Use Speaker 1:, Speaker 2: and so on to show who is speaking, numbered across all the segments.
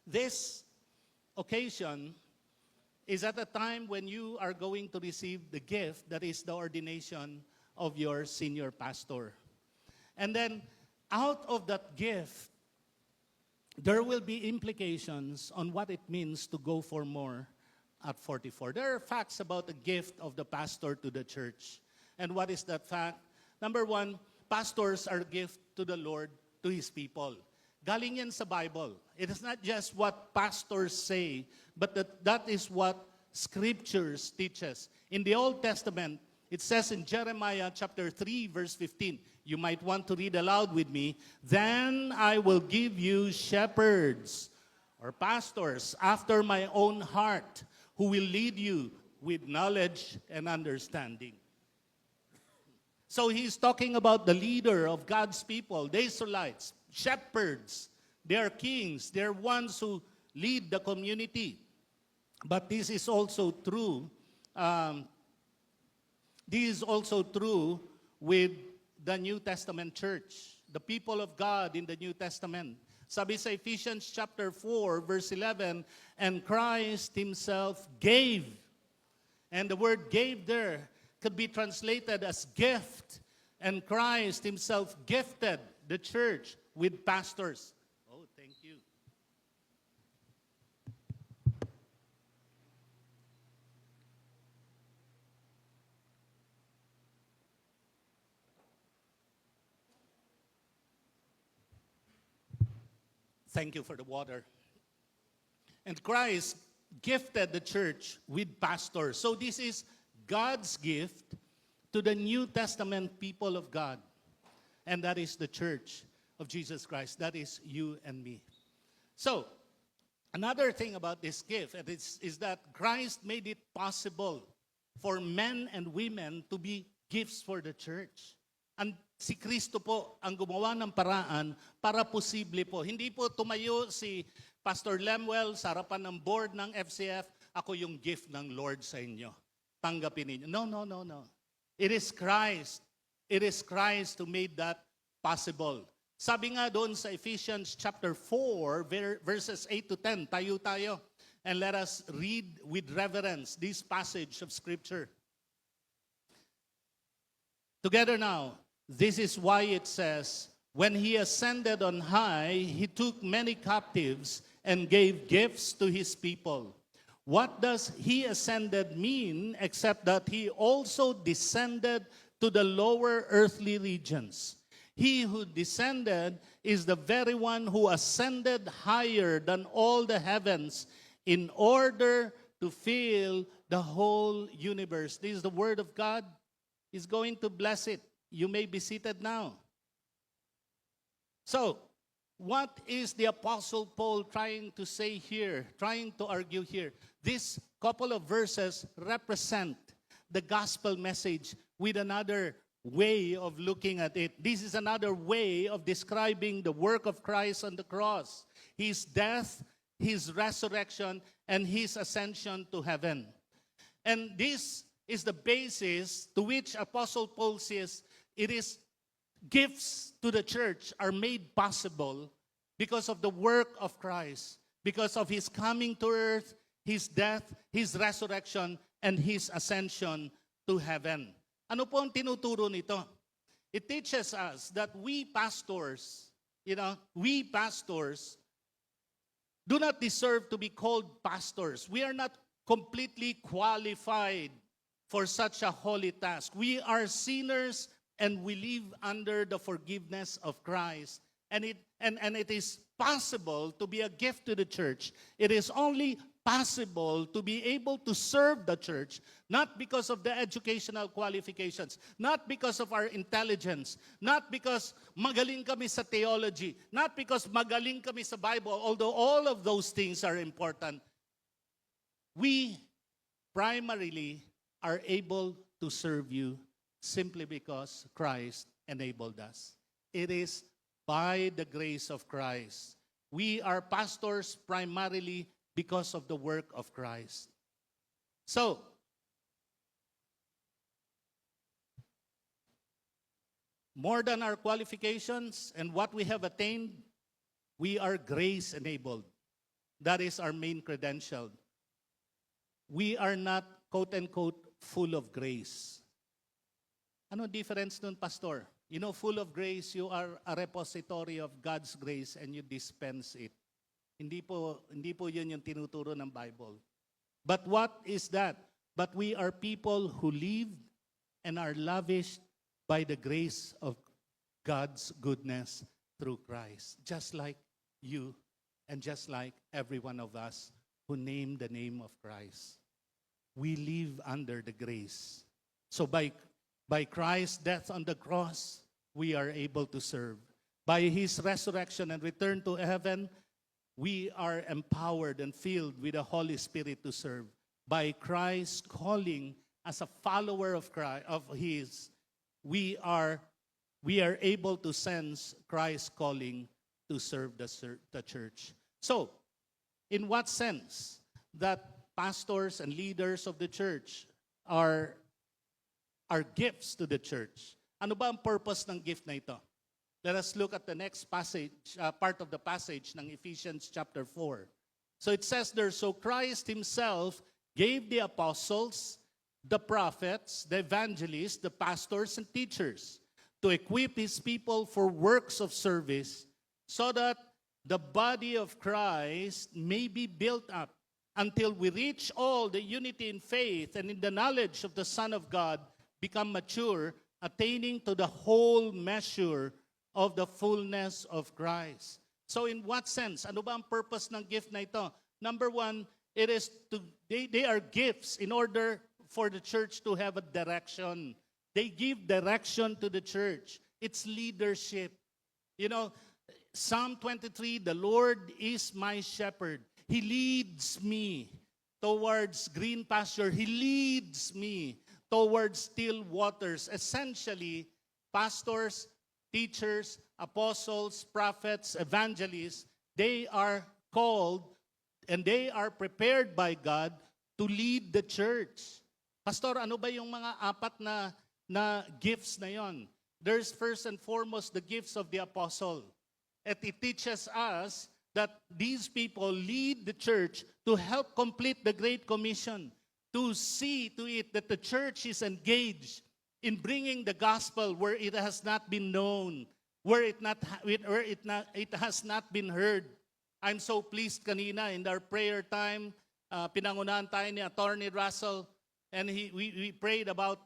Speaker 1: This occasion is at a time when you are going to receive the gift that is the ordination of your senior pastor. And then out of that gift, there will be implications on what it means to go for more at 44. There are facts about the gift of the pastor to the church. And what is that fact? Number one, pastors are gift to the Lord, to His people. Galing yan sa Bible. It is not just what pastors say, but that is what Scriptures teaches. In the Old Testament, it says in Jeremiah chapter 3, verse 15, you might want to read aloud with me, "Then I will give you shepherds," or pastors, "after my own heart, who will lead you with knowledge and understanding." So he's talking about the leader of God's people, the Israelites, shepherds. They are kings. They're ones who lead the community. But this is also true. This is also true with the New Testament church, the people of God in the New Testament. Sabi sa Ephesians chapter 4, verse 11, "And Christ Himself gave." And the word "gave" there could be translated as gift. And Christ Himself gifted the church with pastors. Oh, thank you. Thank you for the water. And Christ gifted the church with pastors. So this is God's gift to the New Testament people of God. And that is the church of Jesus Christ. That is you and me. So, another thing about this gift is that Christ made it possible for men and women to be gifts for the church. And si Kristo po ang gumawa ng paraan para posible po. Hindi po tumayo si Pastor Lemuel sa harapan ng board ng FCF, "Ako yung gift ng Lord sa inyo. Tanggapin ninyo." No, no, no, no. It is Christ. It is Christ who made that possible. Sabi nga doon sa Ephesians chapter 4, verses 8 to 10, tayo. And let us read with reverence this passage of Scripture. Together now, this is why it says, "When He ascended on high, He took many captives and gave gifts to His people." What does He ascended mean except that He also descended to the lower earthly regions? He who descended is the very one who ascended higher than all the heavens in order to fill the whole universe. This is the word of God. He's going to bless it. You may be seated now. So, what is the Apostle Paul trying to say here, trying to argue here? This couple of verses represent the gospel message with another way of looking at it. This is another way of describing the work of Christ on the cross, His death, His resurrection, and His ascension to heaven. And this is the basis to which Apostle Paul says it is gifts to the church are made possible because of the work of Christ, because of His coming to earth, His death, His resurrection, and His ascension to heaven. Ano po ang tinuturo nito? It teaches us that we pastors do not deserve to be called pastors. We are not completely qualified for such a holy task. We are sinners and we live under the forgiveness of Christ. And it is possible to be a gift to the church. It is only possible to be able to serve the church, not because of the educational qualifications, not because of our intelligence, not because magaling kami sa theology, not because magaling kami sa Bible, although all of those things are important. We primarily are able to serve you simply because Christ enabled us. It is by the grace of Christ. We are pastors primarily because of the work of Christ. So, more than our qualifications and what we have attained, we are grace-enabled. That is our main credential. We are not, quote-unquote, full of grace. Ano difference nun, Pastor? You know, full of grace, you are a repository of God's grace and you dispense it. Hindi po yun yung tinuturo ng Bible. But what is that? But we are people who live and are lavished by the grace of God's goodness through Christ. Just like you and just like every one of us who name the name of Christ. We live under the grace. So by Christ's death on the cross, we are able to serve. By His resurrection and return to heaven, we are empowered and filled with the Holy Spirit to serve. By Christ's calling as a follower of Christ, of His, we are able to sense Christ's calling to serve the church. So, in what sense that pastors and leaders of the church are gifts to the church? Ano ba ang purpose ng gift na ito? Let us look at the next passage, part of the passage ng Ephesians chapter 4. So it says there, so Christ Himself gave the apostles, the prophets, the evangelists, the pastors, and teachers to equip His people for works of service so that the body of Christ may be built up until we reach all the unity in faith and in the knowledge of the Son of God, become mature, attaining to the whole measure of the fullness of Christ. So in what sense? Ano ba ang purpose ng gift na ito? Number one, it is they are gifts in order for the church to have a direction. They give direction to the church. It's leadership. You know, Psalm 23, the Lord is my shepherd. He leads me towards green pasture. He leads me towards still waters. Essentially, pastors, teachers, apostles, prophets, evangelists, they are called and they are prepared by God to lead the church. Pastor, ano ba yung mga apat na gifts na yon? There's first and foremost the gifts of the apostle. And it teaches us that these people lead the church to help complete the Great Commission, to see to it that the church is engaged in bringing the gospel where it has not been known, where it has not been heard. I'm so pleased kanina in our prayer time, pinangunahan tayo ni Attorney Russell, and we prayed about,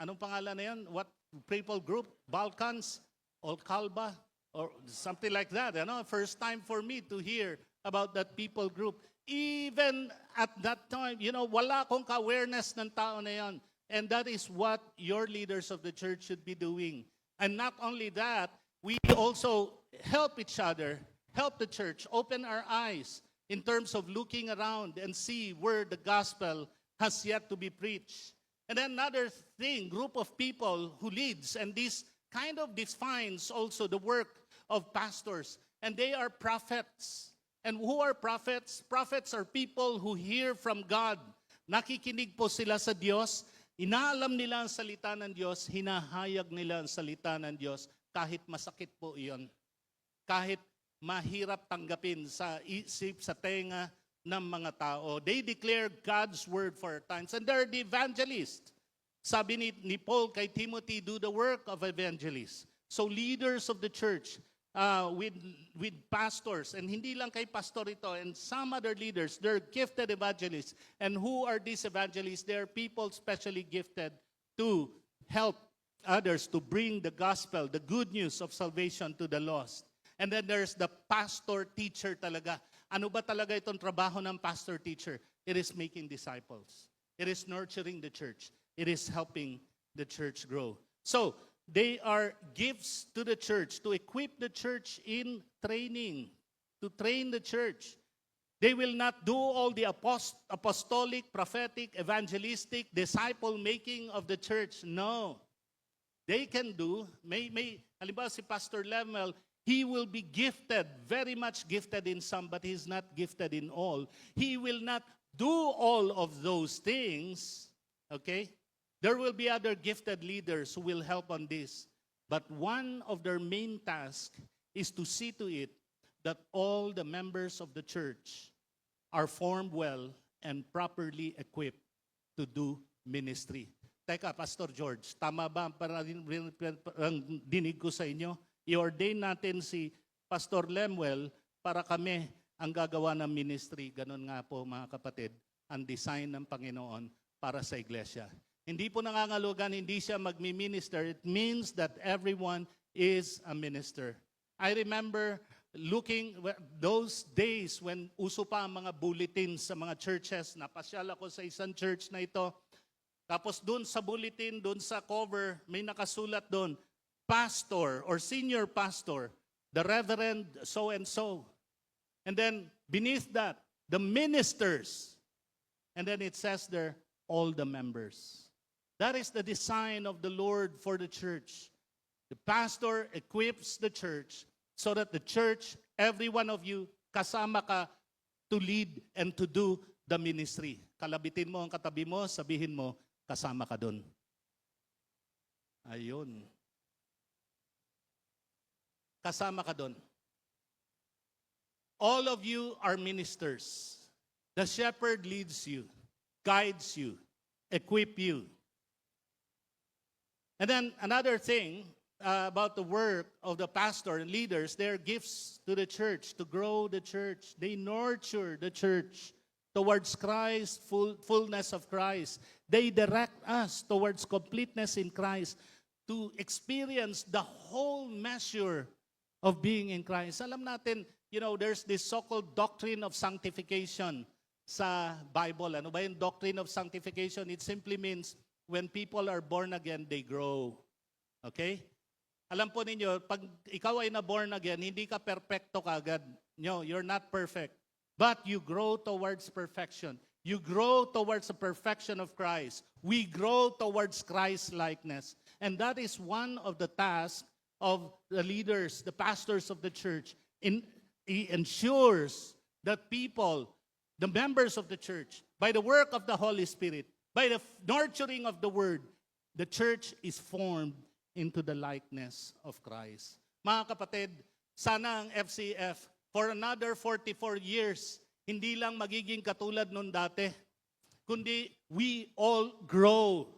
Speaker 1: anong pangalan na yan? What people group? Balkans? Olcalba? Or something like that. You know, first time for me to hear about that people group. Even at that time, you know, wala akong ka-awareness ng tao na yan. And that is what your leaders of the church should be doing. And not only that, we also help each other, help the church, open our eyes in terms of looking around and see where the gospel has yet to be preached. And then another thing, group of people who leads, and this kind of defines also the work of pastors. And they are prophets. And who are prophets? Prophets are people who hear from God. Nakikinig po sila sa Diyos. Inaalam nila ang salita ng Diyos. Hinahayag nila ang salita ng Diyos. Kahit masakit po iyon. Kahit mahirap tanggapin sa isip, sa tenga ng mga tao. They declare God's word for our times. And they're the evangelists. Sabi ni Paul kay Timothy, do the work of evangelists. So leaders of the church, with pastors, and hindi lang kay pastor ito, and some other leaders, they're gifted evangelists. And who are these evangelists? They're people specially gifted to help others to bring the gospel, the good news of salvation to the lost. And then there's the pastor-teacher talaga. Ano ba talaga itong trabaho ng pastor-teacher? It is making disciples. It is nurturing the church. It is helping the church grow. So, they are gifts to the church, to equip the church in training, to train the church. They will not do all the apostolic, prophetic, evangelistic, disciple-making of the church. No. They can do, halimbawa si Pastor Lemel, he will be gifted, very much gifted in some, but he's not gifted in all. He will not do all of those things, okay? There will be other gifted leaders who will help on this. But one of their main tasks is to see to it that all the members of the church are formed well and properly equipped to do ministry. Teka, Pastor George, tama ba ang dinig ko sa inyo? I-ordain natin si Pastor Lemuel para kami ang gagawa ng ministry. Ganon nga po mga kapatid, ang design ng Panginoon para sa iglesia. Hindi po nangangahulugan, hindi siya magmi-minister. It means that everyone is a minister. I remember looking those days when uso pa ang mga bulletins sa mga churches. Napasyal ako sa isang church na ito. Tapos doon sa bulletin, doon sa cover, may nakasulat doon, pastor or senior pastor, the Reverend so-and-so. And then beneath that, the ministers. And then it says there, all the members. That is the design of the Lord for the church. The pastor equips the church so that the church, every one of you, kasama ka to lead and to do the ministry. Kalabitin mo ang katabi mo, sabihin mo, kasama ka doon. Ayun. Kasama ka doon. All of you are ministers. The shepherd leads you, guides you, equip you. And then another thing about the work of the pastor and leaders, their gifts to the church, to grow the church. They nurture the church towards Christ, fullness of Christ. They direct us towards completeness in Christ to experience the whole measure of being in Christ. Alam natin, there's this so-called doctrine of sanctification sa Bible. Ano ba yung doctrine of sanctification? It simply means when people are born again, they grow. Okay? Alam po ninyo, pag ikaw ay na-born again, hindi ka perfecto kagad. No, you're not perfect. But you grow towards perfection. You grow towards the perfection of Christ. We grow towards Christ-likeness. And that is one of the tasks of the leaders, the pastors of the church. He ensures that people, the members of the church, by the work of the Holy Spirit, by the nurturing of the Word, the church is formed into the likeness of Christ. Mga kapatid, sana ang FCF for another 44 years, hindi lang magiging katulad nung dati, kundi we all grow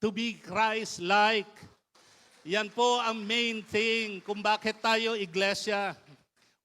Speaker 1: to be Christ-like. Yan po ang main thing kung bakit tayo iglesia.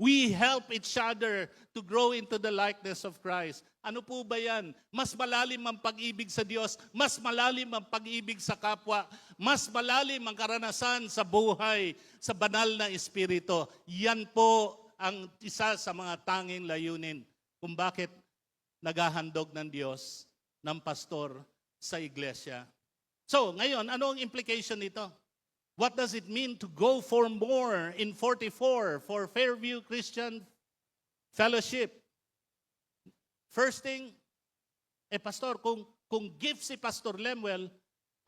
Speaker 1: We help each other to grow into the likeness of Christ. Ano po ba yan? Mas malalim ang pag-ibig sa Diyos, mas malalim ang pag-ibig sa kapwa, mas malalim ang karanasan sa buhay, sa banal na Espiritu. Yan po ang isa sa mga tanging layunin kung bakit naghahandog ng Diyos ng pastor sa iglesia. So, ngayon, ano ang implication nito? What does it mean to go for more in 44 for Fairview Christian Fellowship? First thing, Pastor, kung gift si Pastor Lemuel,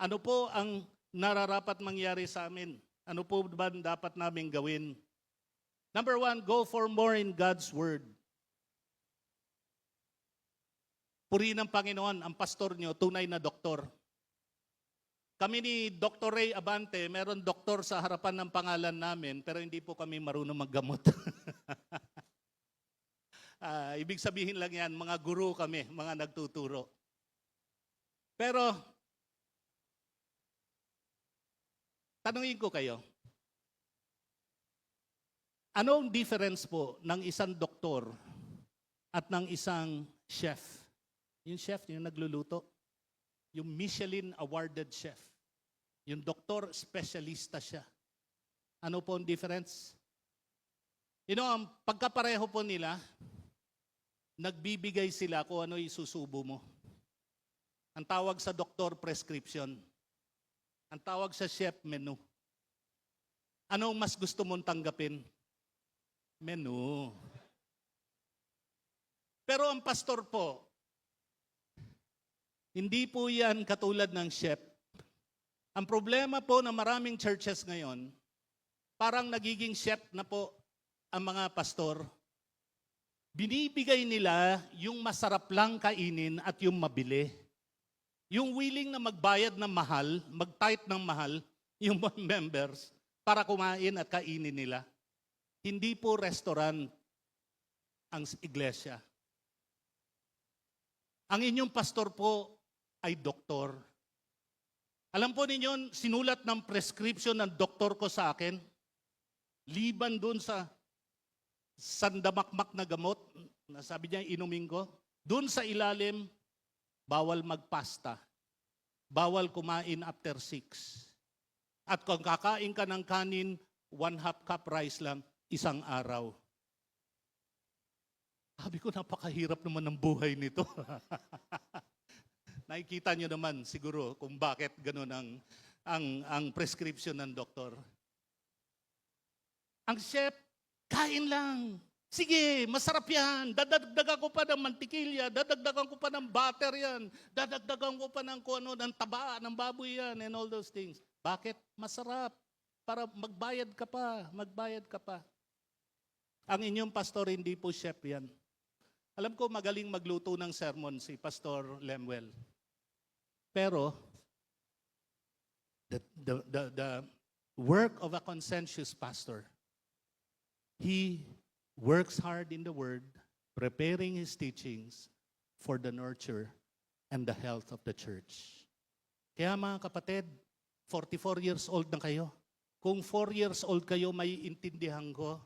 Speaker 1: ano po ang nararapat mangyari sa amin? Ano po ba dapat namin gawin? Number one, go for more in God's Word. Purihin ng Panginoon, ang pastor nyo, tunay na doktor. Kami ni Dr. Ray Abante, meron doktor sa harapan ng pangalan namin, pero hindi po kami marunong maggamot. Ibig sabihin lang yan, mga guru kami, mga nagtuturo. Pero, tanungin ko kayo, anong difference po ng isang doktor at ng isang chef? Yung chef, yung nagluluto. Yung Michelin awarded chef. Yung doktor, specialista siya. Ano po ang difference? Ang pagkapareho po nila, nagbibigay sila kung ano isusubo mo. Ang tawag sa doktor, prescription. Ang tawag sa chef, menu. Anong mas gusto mong tanggapin? Menu. Pero ang pastor po, hindi po yan katulad ng chef. Ang problema po ng maraming churches ngayon, parang nagiging chef na po ang mga pastor. Binibigay nila yung masarap lang kainin at yung mabili. Yung willing na magbayad ng mahal, mag-tithe ng mahal, yung members, para kumain at kainin nila. Hindi po restaurant ang iglesia. Ang inyong pastor po ay doktor. Alam po ninyo, sinulat ng prescription ng doktor ko sa akin, liban doon sa sandamakmak na gamot, na sabi niya inumin ko, doon sa ilalim, bawal magpasta, bawal kumain after 6. At kung kakain ka ng kanin, 1/2 cup rice lang, isang araw. Sabi ko, napakahirap naman ng buhay nito. Nakikita nyo naman siguro kung bakit ganun ang prescription ng doktor. Ang chef, kain lang. Sige, masarap yan. Dadagdagan ko pa ng mantikilya, dadagdagan ko pa ng butter yan, dadagdagan ko pa ng kuno, ng taba, ng baboy yan, and all those things. Bakit? Masarap. Para magbayad ka pa, magbayad ka pa. Ang inyong pastor, hindi po chef yan. Alam ko magaling magluto ng sermon si Pastor Lemuel. Pero, the work of a conscientious pastor, he works hard in the Word, preparing his teachings for the nurture and the health of the church. Kaya mga kapatid, 44 years old na kayo. Kung 4 years old kayo, may intindihan ko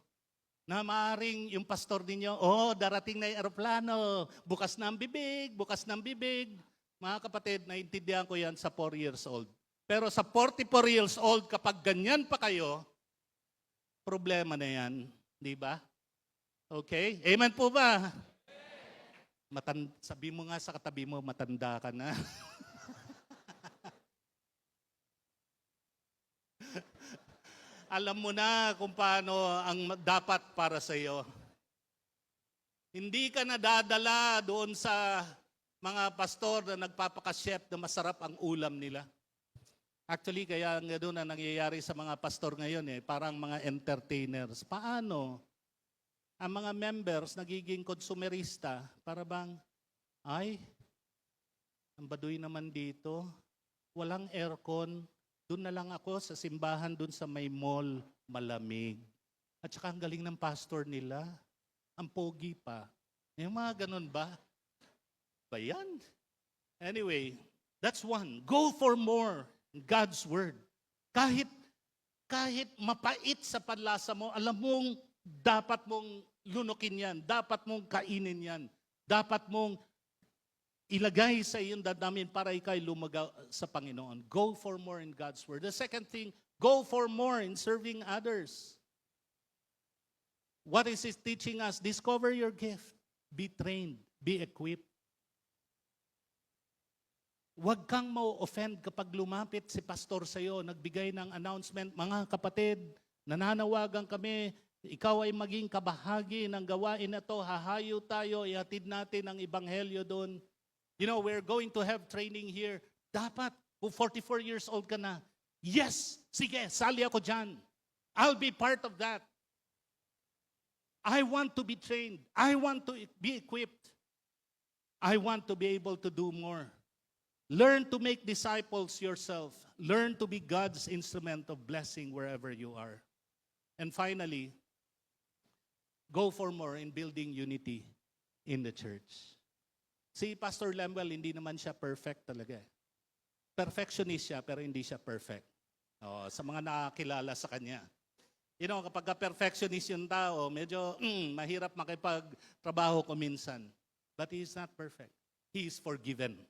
Speaker 1: na maaring yung pastor ninyo, darating na yung aeroplano, bukas na ang bibig, bukas na ang bibig. Mga kapatid, naintindihan ko yan sa 4 years old. Pero sa 44 years old, kapag ganyan pa kayo, problema na yan. Di ba? Okay? Amen po ba? Sabi mo nga sa katabi mo, matanda ka na. Alam mo na kung paano ang dapat para sa iyo. Hindi ka nadadala doon sa mga pastor na nagpapaka-chef na masarap ang ulam nila. Actually, kaya nga doon na nangyayari sa mga pastor ngayon parang mga entertainers. Paano? Ang mga members nagiging konsumerista para bang, ang baduy naman dito, walang aircon, doon na lang ako sa simbahan doon sa may mall, malamig. At saka ang galing ng pastor nila, ang pogi pa. Yung mga ganun ba? Bayan. Anyway, that's one. Go for more in God's Word. Kahit mapait sa panlasa mo, alam mong dapat mong lunukin yan, dapat mong kainin yan, dapat mong ilagay sa iyong dadamin para ikay lumaga sa Panginoon. Go for more in God's Word. The second thing, go for more in serving others. What is it teaching us? Discover your gift. Be trained. Be equipped. Huwag kang ma-offend kapag lumapit si pastor sa iyo, nagbigay ng announcement, mga kapatid, nananawagan kami, ikaw ay maging kabahagi ng gawain na to, hahayo tayo, ihatid natin ang ebanghelyo doon. You know, we're going to have training here. Dapat, kung 44 years old ka na, yes, sige, sali ako dyan. I'll be part of that. I want to be trained. I want to be equipped. I want to be able to do more. Learn to make disciples yourself. Learn to be God's instrument of blessing wherever you are. And finally, go for more in building unity in the church. Si Pastor Lemuel, hindi naman siya perfect talaga. Perfectionist siya, pero hindi siya perfect. Sa mga nakakilala sa kanya. You know, kapag perfectionist yung tao, medyo mahirap makipagtrabaho ko minsan. But he is not perfect. He is forgiven.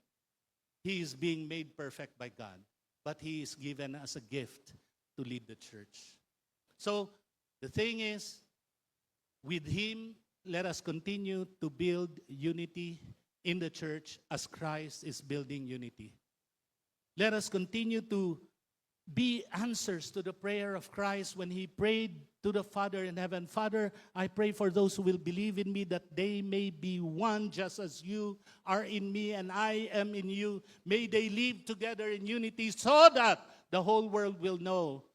Speaker 1: He is being made perfect by God. But he is given as a gift to lead the church. So, the thing is, with him, let us continue to build unity in the church as Christ is building unity. Let us continue to be answers to the prayer of Christ when he prayed to the Father in heaven. Father, I pray for those who will believe in me that they may be one just as you are in me and I am in you. May they live together in unity so that the whole world will know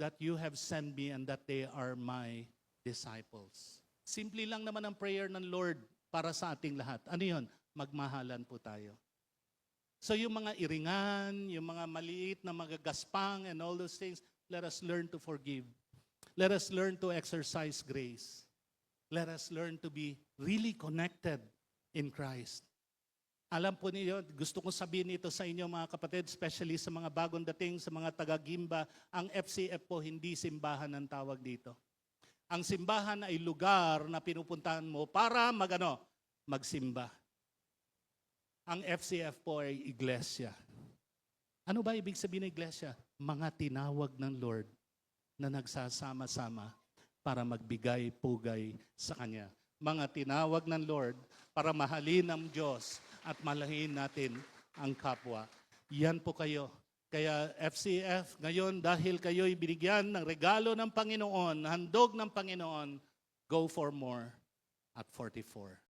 Speaker 1: that you have sent me and that they are my disciples. Simple lang naman ang prayer ng Lord para sa ating lahat. Ano yun? Magmahalan po tayo. So yung mga iringan, yung mga maliit na magagaspang and all those things, let us learn to forgive. Let us learn to exercise grace. Let us learn to be really connected in Christ. Alam po niyo, gusto kong sabihin ito sa inyo mga kapatid, especially sa mga bagong dating, sa mga taga-Gimba, ang FCF po hindi simbahan ang tawag dito. Ang simbahan ay lugar na pinupuntahan mo para magsimba. Ang FCF po ay iglesia. Ano ba ibig sabihin ng iglesia? Mga tinawag ng Lord na nagsasama-sama para magbigay pugay sa Kanya. Mga tinawag ng Lord para mahalin ang Diyos at malahin natin ang kapwa. Yan po kayo. Kaya FCF, ngayon dahil kayo'y binigyan ng regalo ng Panginoon, handog ng Panginoon, go for more at 44.